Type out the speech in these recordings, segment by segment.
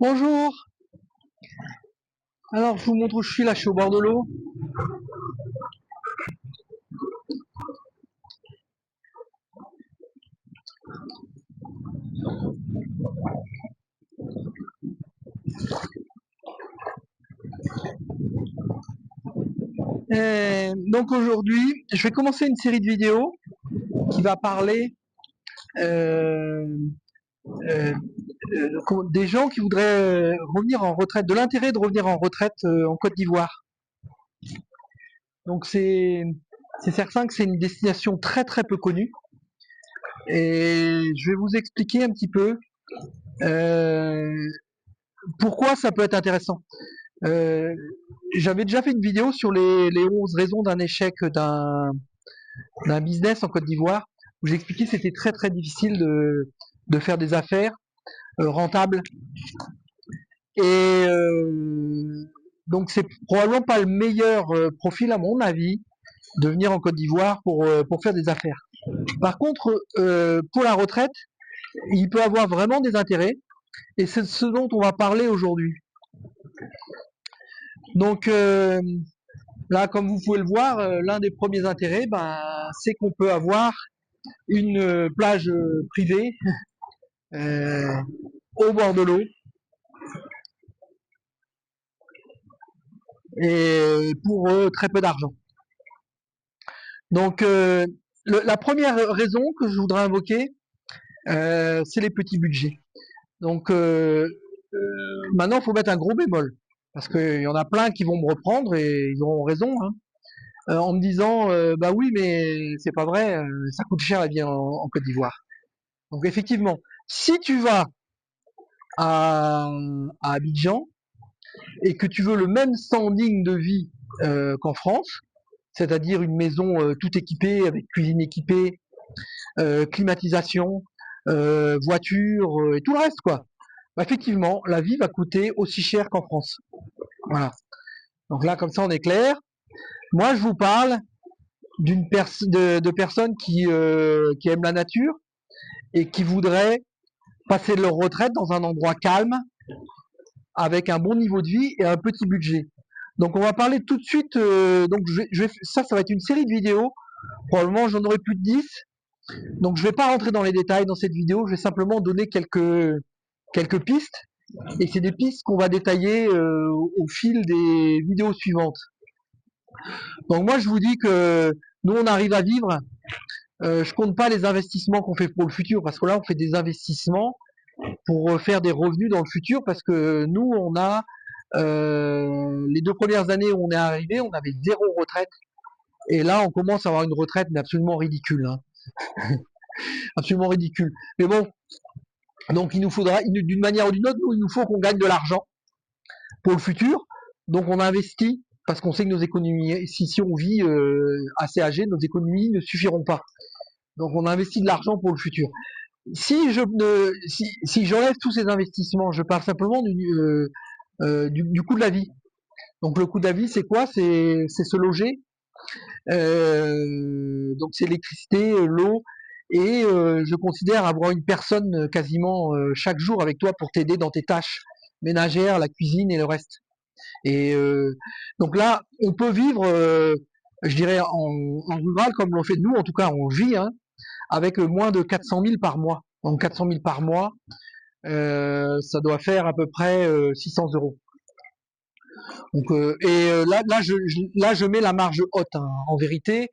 Bonjour, alors je vous montre où je suis, là je suis au bord de l'eau. Donc aujourd'hui, je vais commencer une série de vidéos qui va parler euh, euh, des gens qui voudraient revenir en retraite, de l'intérêt de revenir en retraite en Côte d'Ivoire. Donc c'est certain que c'est une destination très très peu connue et je vais vous expliquer un petit peu euh, pourquoi ça peut être intéressant. Euh, J'avais déjà fait une vidéo sur les 11 raisons d'un échec d'un business en Côte d'Ivoire où j'expliquais que c'était très très difficile de faire des affaires rentables. Et donc c'est probablement pas le meilleur profil à mon avis de venir en Côte d'Ivoire pour faire des affaires. Par contre, pour la retraite, il peut avoir vraiment des intérêts et c'est ce dont on va parler aujourd'hui. Donc là, comme vous pouvez le voir, l'un des premiers intérêts, c'est qu'on peut avoir une plage privée euh, au bord de l'eau et pour très peu d'argent. Donc la première raison que je voudrais invoquer, c'est les petits budgets. Donc maintenant, il faut mettre un gros bémol parce qu'il y en a plein qui vont me reprendre et ils auront raison, hein, en me disant bah oui, mais c'est pas vrai, ça coûte cher la vie en Côte d'Ivoire. Donc effectivement, si tu vas à, à Abidjan et que tu veux le même standing de vie qu'en France, c'est-à-dire une maison tout équipée avec cuisine équipée, climatisation, voiture et tout le reste quoi. Bah, effectivement, la vie va coûter aussi cher qu'en France. Voilà. Donc là, comme ça, on est clair. Moi, je vous parle de personnes qui aiment la nature et qui voudraient passer leur retraite dans un endroit calme, avec un bon niveau de vie et un petit budget. Donc on va parler tout de suite, donc ça va être une série de vidéos, probablement j'en aurai plus de 10. Donc je vais pas rentrer dans les détails dans cette vidéo, je vais simplement donner quelques pistes, et c'est des pistes qu'on va détailler au fil des vidéos suivantes. Donc moi je vous dis que nous on arrive à vivre, je compte pas les investissements qu'on fait pour le futur, parce que là on fait des investissements pour faire des revenus dans le futur, parce que nous on a les 2 premières années où on est arrivé, on avait 0 retraite, et là on commence à avoir une retraite mais absolument ridicule, hein. Absolument ridicule. Mais bon, donc il nous faudra, d'une manière ou d'une autre, il nous faut qu'on gagne de l'argent pour le futur. Donc on investit parce qu'on sait que nos économies, si on vit assez âgé, nos économies ne suffiront pas. Donc on investit de l'argent pour le futur. Si j'enlève tous ces investissements, je parle simplement du coût de la vie. Donc le coût de la vie, c'est quoi? C'est se loger, donc c'est l'électricité, l'eau, et je considère avoir une personne quasiment chaque jour avec toi pour t'aider dans tes tâches ménagères, la cuisine et le reste. Et donc là, on peut vivre, je dirais, en rural comme l'on fait nous, en tout cas on vit, hein, avec moins de 400 000 par mois. Donc 400 000 par mois, ça doit faire à peu près 600 euros. Donc, là, je mets la marge haute, hein. En vérité,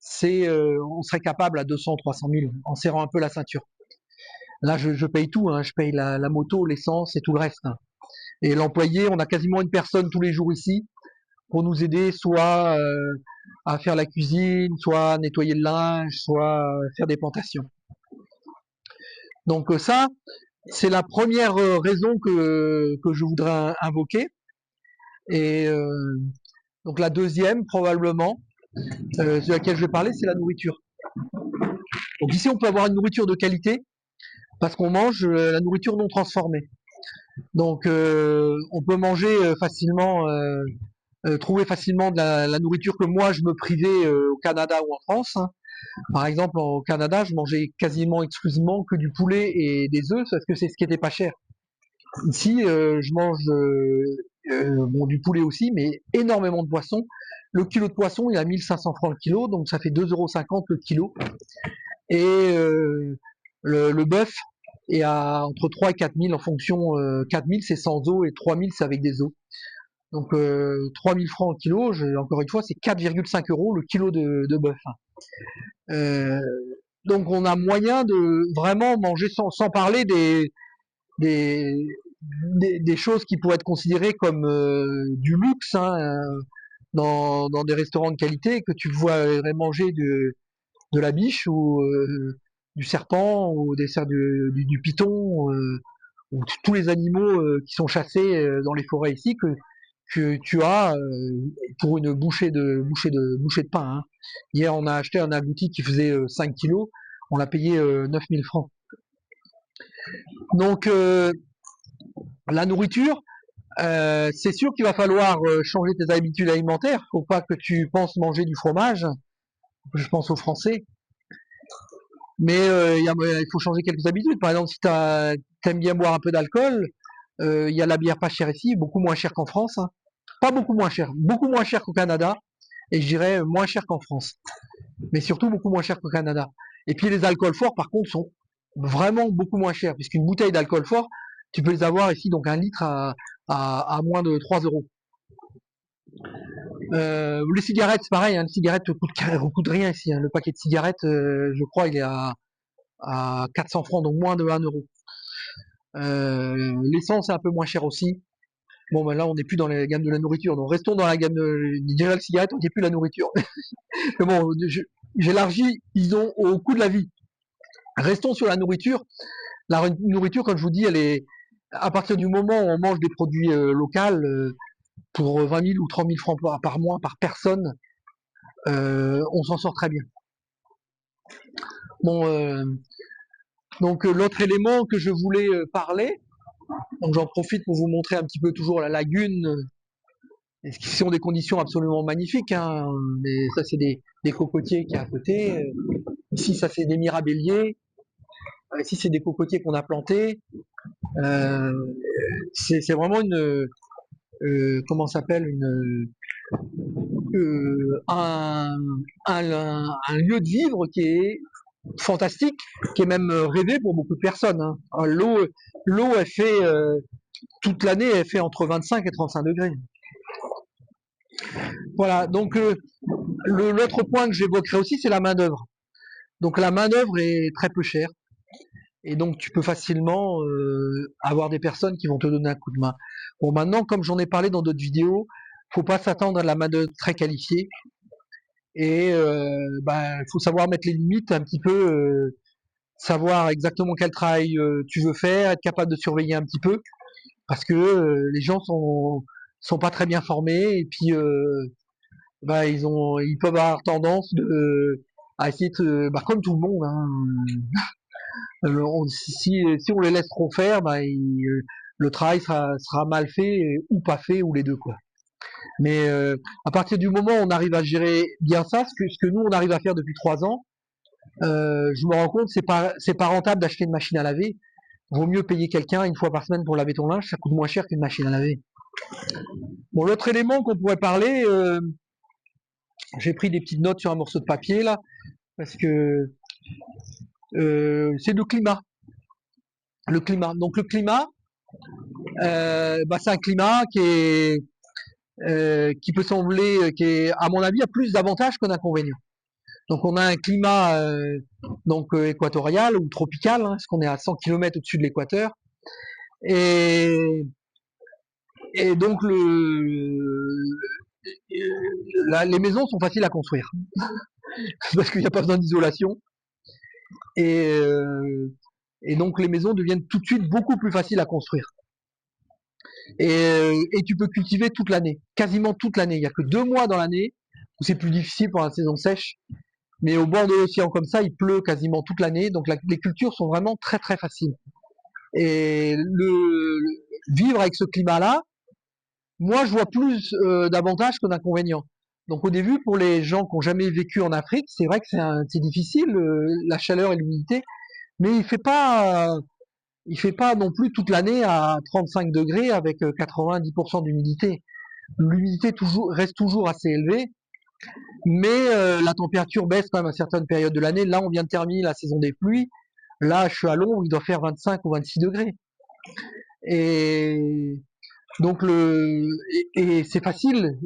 on serait capable à 200, 300 000 en serrant un peu la ceinture. Là, je paye tout, hein. Je paye la moto, l'essence et tout le reste, hein. Et l'employé, on a quasiment une personne tous les jours ici pour nous aider, soit à faire la cuisine, soit à nettoyer le linge, soit faire des plantations. Donc ça, c'est la première raison que je voudrais invoquer. Et donc la deuxième, probablement, de laquelle je vais parler, c'est la nourriture. Donc ici, on peut avoir une nourriture de qualité parce qu'on mange la nourriture non transformée. Donc on peut manger facilement, trouver facilement de la nourriture que moi je me privais au Canada ou en France, hein. Par exemple, au Canada, je mangeais quasiment exclusivement que du poulet et des œufs parce que c'est ce qui était pas cher. Ici, je mange bon, du poulet aussi, mais énormément de poisson. Le kilo de poisson, il a 1500 francs le kilo, donc ça fait 2,50 € le kilo. Et le bœuf est à entre 3 et 4000 en fonction. 4000 c'est sans os et 3000 c'est avec des os. Donc 3000 francs au kilo, encore une fois, c'est 4,5 € le kilo de bœuf. Euh, donc on a moyen de vraiment manger sans parler des, des choses qui pourraient être considérées comme du luxe, hein, dans des restaurants de qualité, que tu vois manger de la biche ou du serpent ou du python ou tous les animaux qui sont chassés dans les forêts ici que tu as pour une bouchée de pain. Hein. Hier, on a acheté un agouti qui faisait 5 kilos, on l'a payé 9000 francs. Donc la nourriture, c'est sûr qu'il va falloir changer tes habitudes alimentaires. Faut pas que tu penses manger du fromage. Je pense aux Français. Mais il faut changer quelques habitudes. Par exemple, si tu aimes bien boire un peu d'alcool, il y a la bière pas chère ici, beaucoup moins chère qu'en France. Hein. Pas beaucoup moins cher qu'au Canada. Et je dirais moins cher qu'en France. Mais surtout beaucoup moins cher qu'au Canada. Et puis les alcools forts, par contre, sont vraiment beaucoup moins chers. Puisqu'une bouteille d'alcool fort, tu peux les avoir ici, donc un litre à moins de 3 €. Les cigarettes, c'est pareil, hein, les cigarettes coûtent rien ici. Hein. Le paquet de cigarettes, je crois, il est à 400 francs, donc moins de 1 €. L'essence est un peu moins cher aussi. Bon, ben là, on n'est plus dans la gamme de la nourriture. Donc, restons dans la gamme déjà la cigarette, on n'est plus la nourriture. Mais bon, j'élargis, disons, au coût de la vie. Restons sur la nourriture. La nourriture, comme je vous dis, elle est, à partir du moment où on mange des produits locaux, pour 20 000 ou 30 000 francs par mois, par personne, on s'en sort très bien. Bon, donc l'autre élément que je voulais parler, donc j'en profite pour vous montrer un petit peu toujours la lagune, qui sont des conditions absolument magnifiques. Hein, mais ça c'est des cocotiers qui est à côté. Ici ça c'est des mirabelliers. Ici c'est des cocotiers qu'on a plantés. Euh, c'est vraiment une comment s'appelle un lieu de vivre qui est fantastique, qui est même rêvé pour beaucoup de personnes. Hein. L'eau, elle fait toute l'année, elle fait entre 25 et 35 degrés. Voilà. Donc l'autre point que j'évoquerai aussi, c'est la main d'œuvre. Donc la main d'œuvre est très peu chère, et donc tu peux facilement avoir des personnes qui vont te donner un coup de main. Bon, maintenant, comme j'en ai parlé dans d'autres vidéos, faut pas s'attendre à la main d'œuvre très qualifiée, et faut savoir mettre les limites un petit peu. Savoir exactement quel travail tu veux faire, être capable de surveiller un petit peu, parce que les gens sont pas très bien formés et puis ils peuvent avoir tendance à essayer comme tout le monde. Hein, si on les laisse trop faire, le travail sera mal fait ou pas fait ou les deux quoi. Mais à partir du moment où on arrive à gérer bien ça, ce que nous on arrive à faire depuis 3 ans, je me rends compte c'est pas rentable d'acheter une machine à laver. Vaut mieux payer quelqu'un une fois par semaine pour laver ton linge, ça coûte moins cher qu'une machine à laver. Bon, l'autre élément qu'on pourrait parler, j'ai pris des petites notes sur un morceau de papier là, parce que c'est le climat. Le climat. Donc le climat, c'est un climat qui peut sembler, qui à mon avis a plus d'avantages que d'inconvénients. Donc on a un climat équatorial ou tropical, hein, parce qu'on est à 100 km au-dessus de l'équateur. Et, et donc les maisons sont faciles à construire parce qu'il n'y a pas besoin d'isolation et, euh, et donc les maisons deviennent tout de suite beaucoup plus faciles à construire. Et tu peux cultiver toute l'année, quasiment toute l'année. Il n'y a que 2 mois dans l'année où c'est plus difficile pour la saison sèche. Mais au bord de l'océan comme ça, il pleut quasiment toute l'année, donc les cultures sont vraiment très très faciles. Et vivre avec ce climat-là, moi je vois plus d'avantages que d'inconvénients. Donc au début, pour les gens qui n'ont jamais vécu en Afrique, c'est vrai que c'est difficile, la chaleur et l'humidité, mais il fait pas. il fait pas non plus toute l'année à 35 degrés avec 90% d'humidité. L'humidité reste toujours assez élevée, mais la température baisse quand même à certaines périodes de l'année. Là, on vient de terminer la saison des pluies. Là, je suis à Londres, il doit faire 25 ou 26 degrés. Et donc et c'est facile.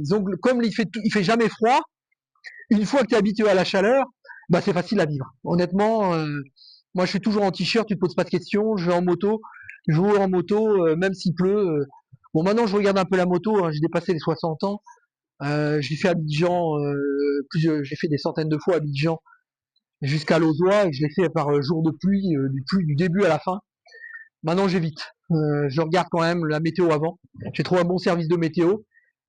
Donc, comme il fait jamais froid, une fois que tu es habitué à la chaleur, bah c'est facile à vivre. Honnêtement, moi je suis toujours en t-shirt, tu te poses pas de questions, je vais en moto, je roule en moto, même s'il pleut. Bon maintenant je regarde un peu la moto, hein, j'ai dépassé les 60 ans. J'ai fait Abidjan, j'ai fait des centaines de fois Abidjan jusqu'à Lozois et je l'ai fait par jour de pluie, du début à la fin. Maintenant j'évite. Je regarde quand même la météo avant. J'ai trouvé un bon service de météo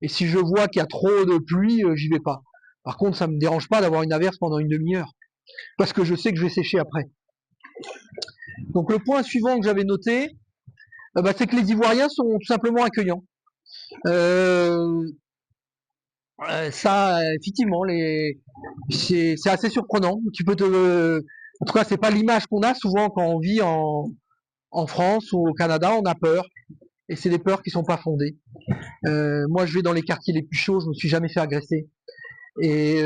et si je vois qu'il y a trop de pluie, j'y vais pas. Par contre, ça me dérange pas d'avoir une averse pendant une demi-heure parce que je sais que je vais sécher après. Donc le point suivant que j'avais noté, c'est que les Ivoiriens sont tout simplement accueillants. Euh, Ça, effectivement, c'est assez surprenant. En tout cas, c'est pas l'image qu'on a souvent quand on vit en France ou au Canada. On a peur, et c'est des peurs qui sont pas fondées. Moi, je vais dans les quartiers les plus chauds, je me suis jamais fait agresser. Et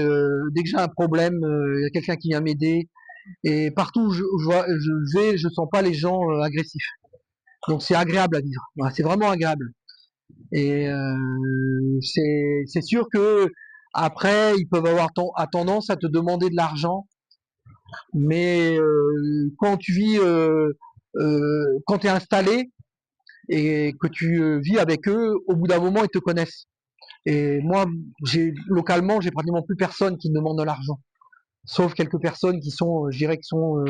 dès que j'ai un problème, il y a quelqu'un qui vient m'aider. Et partout où je vais, je sens pas les gens agressifs. Donc c'est agréable à vivre. Voilà, c'est vraiment agréable. Et c'est sûr que après, ils peuvent avoir tendance à te demander de l'argent, mais quand tu vis, quand tu es installé et que tu vis avec eux, au bout d'un moment, ils te connaissent. Et moi, localement, j'ai pratiquement plus personne qui me demande de l'argent, sauf quelques personnes qui sont, je dirais, qui sont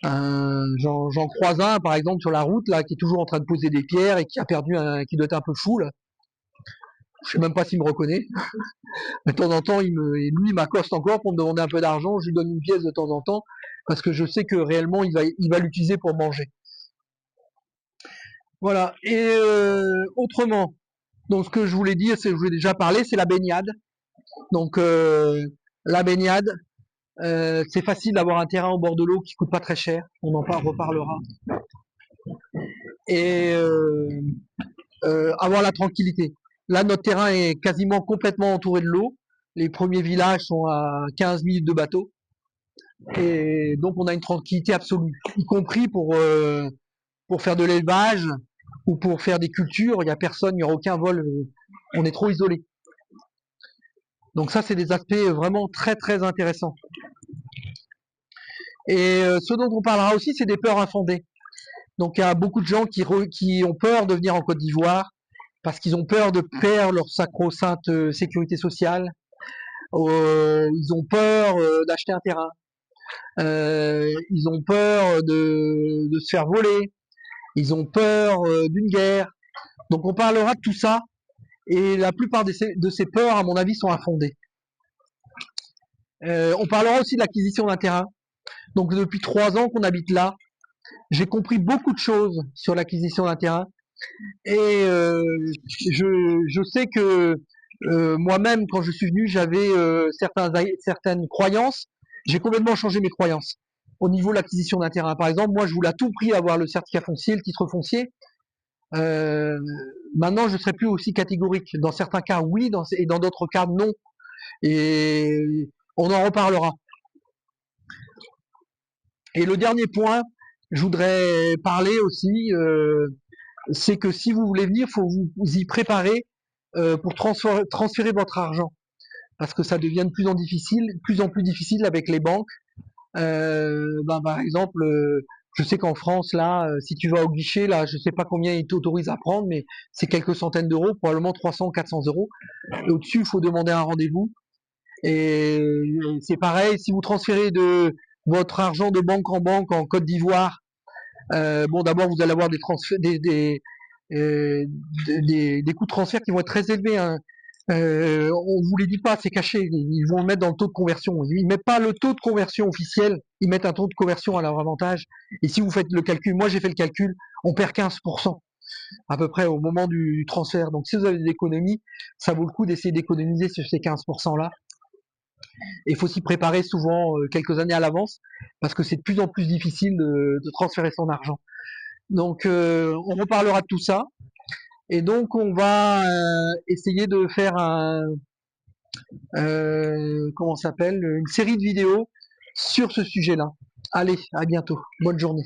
j'en croise un, par exemple, sur la route, là, qui est toujours en train de poser des pierres et qui a perdu qui doit être un peu fou, là. Je sais même pas s'il me reconnaît. De temps en temps, lui, il m'accoste encore pour me demander un peu d'argent. Je lui donne une pièce de temps en temps parce que je sais que réellement, il va l'utiliser pour manger. Voilà. Et autrement, donc ce que je voulais dire, c'est que je vous ai déjà parlé, c'est la baignade. Donc la baignade, c'est facile d'avoir un terrain au bord de l'eau qui coûte pas très cher. On en reparlera. Et avoir la tranquillité. Là, notre terrain est quasiment complètement entouré de l'eau. Les premiers villages sont à 15 minutes de bateau. Et donc, on a une tranquillité absolue, y compris pour faire de l'élevage ou pour faire des cultures. Il n'y a personne, il n'y aura aucun vol. On est trop isolé. Donc ça, c'est des aspects vraiment très, très intéressants. Et ce dont on parlera aussi, c'est des peurs infondées. Donc, il y a beaucoup de gens qui ont peur de venir en Côte d'Ivoire parce qu'ils ont peur de perdre leur sacro-sainte sécurité sociale. Ils ont peur d'acheter un terrain. Ils ont peur de se faire voler. Ils ont peur d'une guerre. Donc on parlera de tout ça. Et la plupart de ces peurs, à mon avis, sont infondées. On parlera aussi de l'acquisition d'un terrain. Donc depuis 3 ans qu'on habite là, j'ai compris beaucoup de choses sur l'acquisition d'un terrain. Et je sais que moi-même, quand je suis venu, j'avais certaines croyances. J'ai complètement changé mes croyances au niveau de l'acquisition d'un terrain. Par exemple, moi, je voulais à tout prix avoir le certificat foncier, le titre foncier. Euh, Maintenant, je ne serai plus aussi catégorique. Dans certains cas, oui, et dans d'autres cas, non. Et on en reparlera. Et le dernier point, je voudrais parler aussi, c'est que si vous voulez venir, il faut vous y préparer pour transférer votre argent. Parce que ça devient de plus en plus difficile avec les banques. Par exemple, je sais qu'en France, là, si tu vas au guichet, là, je sais pas combien ils t'autorisent à prendre, mais c'est quelques centaines d'euros, probablement 300, 400 euros. Et au-dessus, il faut demander un rendez-vous. Et c'est pareil, si vous transférez de votre argent de banque en Côte d'Ivoire, bon, d'abord, vous allez avoir euh, des coûts de transfert qui vont être très élevés, hein. On vous les dit pas, c'est caché. Ils vont le mettre dans le taux de conversion. Ils mettent pas le taux de conversion officiel, ils mettent un taux de conversion à leur avantage. Et si vous faites le calcul, moi j'ai fait le calcul, on perd 15% à peu près au moment du transfert. Donc si vous avez des économies, ça vaut le coup d'essayer d'économiser sur ces 15% là. Et il faut s'y préparer souvent quelques années à l'avance parce que c'est de plus en plus difficile de transférer son argent. Donc on reparlera de tout ça. Et donc on va essayer de faire comment ça s'appelle, une série de vidéos sur ce sujet-là. Allez, à bientôt. Bonne journée.